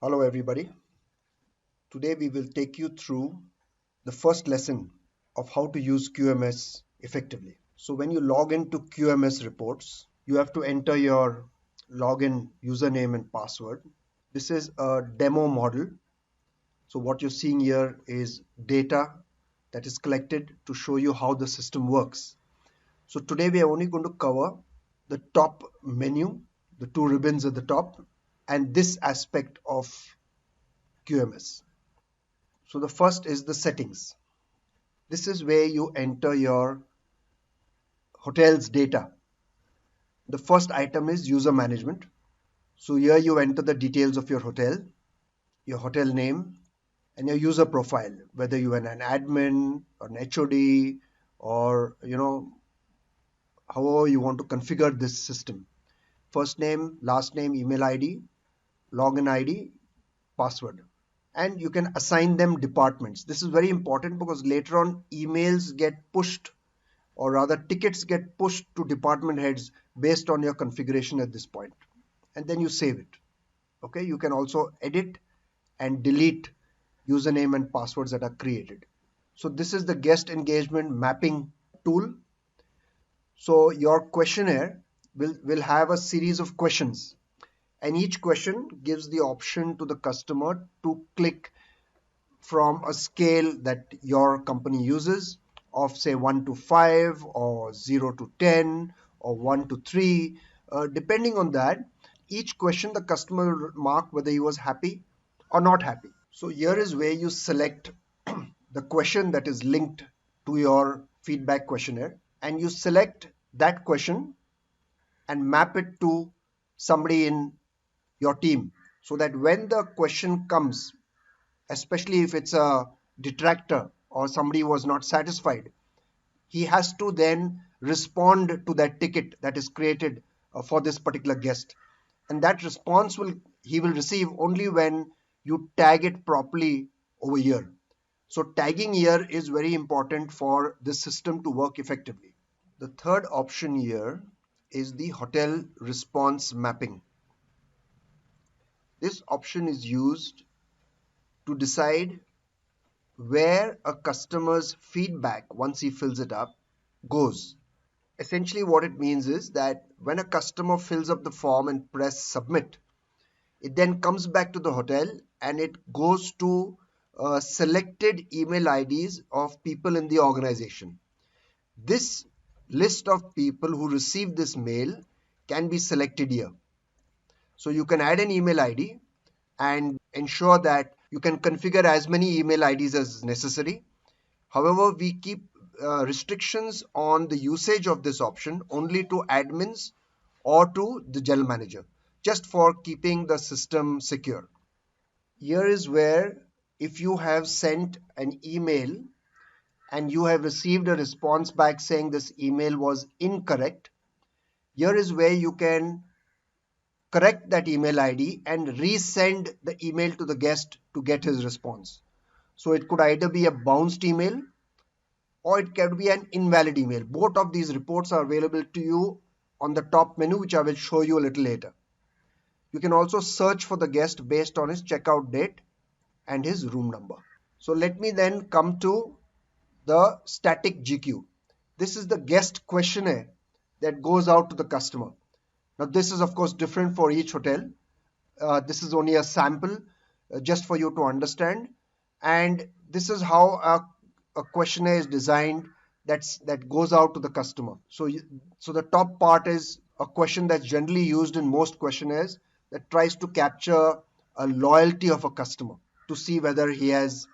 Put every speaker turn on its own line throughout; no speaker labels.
Hello everybody. Today we will take you through the first lesson of how to use QMS effectively. So when you log into QMS reports, you have to enter your login username and password. This is a demo model. So what you're seeing here is data that is collected to show you how the system works. So today we are only going to cover the top menu, the two ribbons at the top, and this aspect of QMS. So the first is the settings. This is where you enter your hotel's data. The first item is user management. So here you enter the details of your hotel name, and your user profile, whether you are an admin or an HOD or however you want to configure this system. First name, last name, email ID, login ID, password. And you can assign them departments. This is very important because later on emails get pushed, or rather tickets get pushed to department heads based on your configuration at this point, and then you save it. Okay, you can also edit and delete username and passwords that are created. So this is the guest engagement mapping tool. So your questionnaire will have a series of questions, and each question gives the option to the customer to click from a scale that your company uses of say 1 to 5 or 0 to 10 or 1 to 3. Depending on that, each question the customer will mark whether he was happy or not happy. So here is where you select the question that is linked to your feedback questionnaire, and you select that question and map it to somebody in your team, so that when the question comes, especially if it's a detractor or somebody was not satisfied, he has to then respond to that ticket that is created for this particular guest, and that response will he will receive only when you tag it properly over here. So tagging here is very important for this system to work effectively. The third option here is the hotel response mapping. This option is used to decide where a customer's feedback, once he fills it up, goes. Essentially, what it means is that when a customer fills up the form and press submit, it then comes back to the hotel and it goes to selected email IDs of people in the organization. This list of people who received this mail can be selected here. So you can add an email ID and ensure that you can configure as many email IDs as necessary. However, we keep restrictions on the usage of this option only to admins or to the general manager, just for keeping the system secure. Here is where, if you have sent an email and you have received a response back saying this email was incorrect, here is where you can correct that email ID and resend the email to the guest to get his response. So it could either be a bounced email or it can be an invalid email. Both of these reports are available to you on the top menu, which I will show you a little later. You can also search for the guest based on his checkout date and his room number. So let me then come to the static GQ. This is the guest questionnaire that goes out to the customer. Now this is of course different for each hotel. This is only a sample just for you to understand, and this is how a questionnaire is designed that goes out to the customer. So the top part is a question that's generally used in most questionnaires that tries to capture a loyalty of a customer, to see whether he has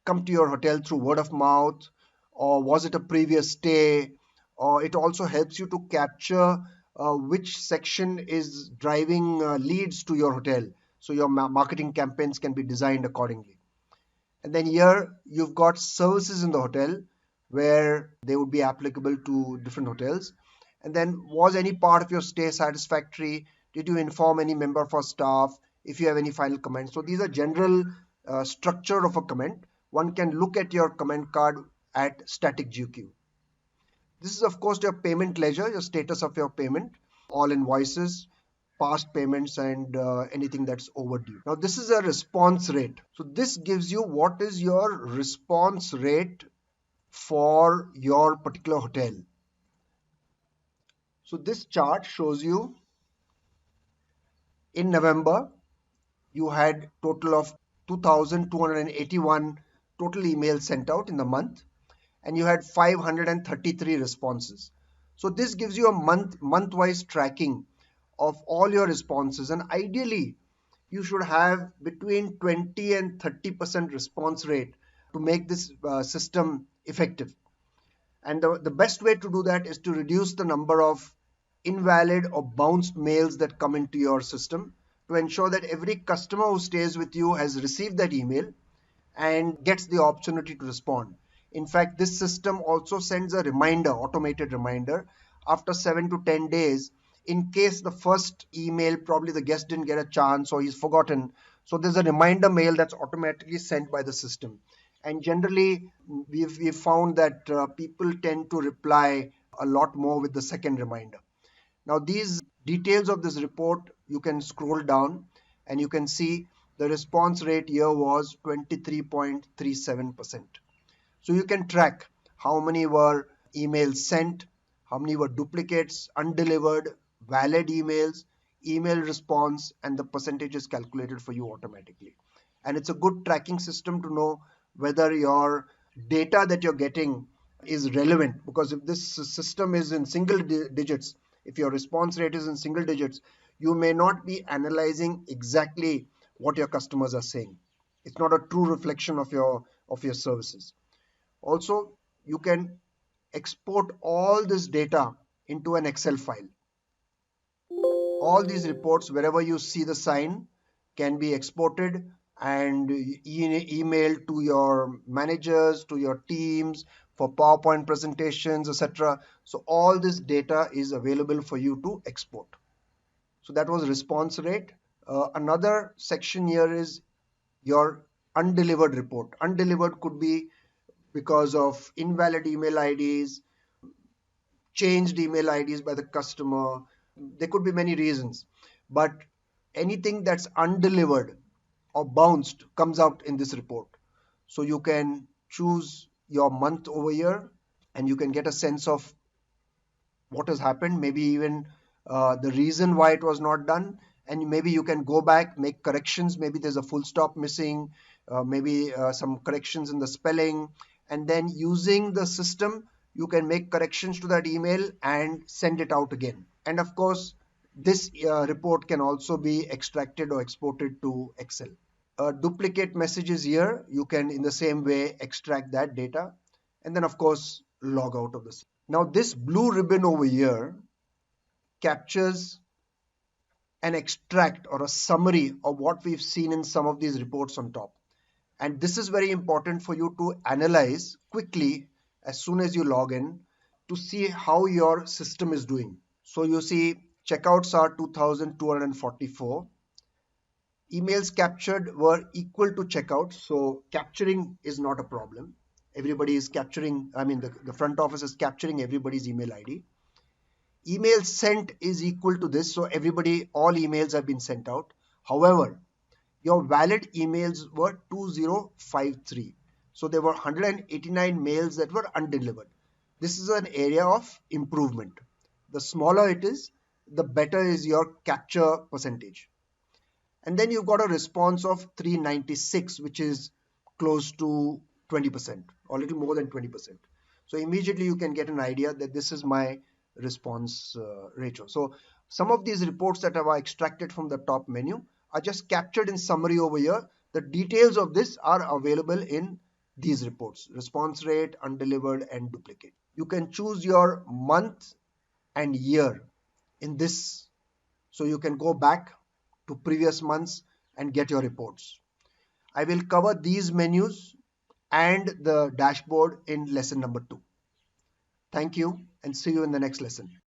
come to your hotel through word of mouth, or was it a previous stay, or it also helps you to capture which section is driving leads to your hotel, so your marketing campaigns can be designed accordingly. And then here you've got services in the hotel where they would be applicable to different hotels. And then, was any part of your stay satisfactory? Did you inform any member of our staff? If you have any final comments. So these are general structure of a comment. One can look at your comment card at static GQ. This is of course your payment ledger, your status of your payment, all invoices, past payments and anything that's overdue. Now this is a response rate. So this gives you what is your response rate for your particular hotel. So this chart shows you in November you had total of 2,281 total emails sent out in the month, and you had 533 responses. So this gives you a month-wise tracking of all your responses, and ideally you should have between 20 and 30% response rate to make this system effective. And the best way to do that is to reduce the number of invalid or bounced mails that come into your system, to ensure that every customer who stays with you has received that email and gets the opportunity to respond. In fact, this system also sends a reminder, automated reminder, after 7 to 10 days in case the first email, probably the guest didn't get a chance or he's forgotten. So there's a reminder mail that's automatically sent by the system. And generally, we've found that people tend to reply a lot more with the second reminder. Now, these details of this report, you can scroll down and you can see the response rate here was 23.37%. So you can track how many were emails sent, how many were duplicates, undelivered, valid emails, email response, and the percentage is calculated for you automatically. And it's a good tracking system to know whether your data that you're getting is relevant, because if this system is in single digits, if your response rate is in single digits, you may not be analyzing exactly what your customers are saying. It's not a true reflection of your services. Also, you can export all this data into an Excel file. All these reports, wherever you see the sign, can be exported and emailed to your managers, to your teams for PowerPoint presentations, etc. So all this data is available for you to export. So that was response rate. Another section here is your undelivered report. Undelivered could be because of invalid email IDs, changed email IDs by the customer. There could be many reasons, but anything that's undelivered or bounced comes out in this report. So you can choose your month over year and you can get a sense of what has happened, maybe even the reason why it was not done, and maybe you can go back, make corrections. Maybe there's a full stop missing, maybe some corrections in the spelling, and then using the system you can make corrections to that email and send it out again. And of course, this report can also be extracted or exported to Excel. Duplicate messages here, you can in the same way extract that data and then of course log out of this. Now this blue ribbon over here captures an extract or a summary of what we've seen in some of these reports on top. And this is very important for you to analyze quickly as soon as you log in to see how your system is doing. So you see checkouts are 2,244. Emails captured were equal to checkouts, so capturing is not a problem. Everybody is capturing, I mean the front office is capturing everybody's email ID. Email sent is equal to this, so everybody, all emails have been sent out. However, your valid emails were 2053. So there were 189 mails that were undelivered. This is an area of improvement. The smaller it is, the better is your capture percentage. And then you've got a response of 396, which is close to 20% or a little more than 20%. So immediately you can get an idea that this is my response ratio. So some of these reports that are extracted from the top menu are just captured in summary over here. The details of this are available in these reports: response rate, undelivered, and duplicate. You can choose your month and year in this, so you can go back to previous months and get your reports. I will cover these menus and the dashboard in lesson number 2. Thank you and see you in the next lesson.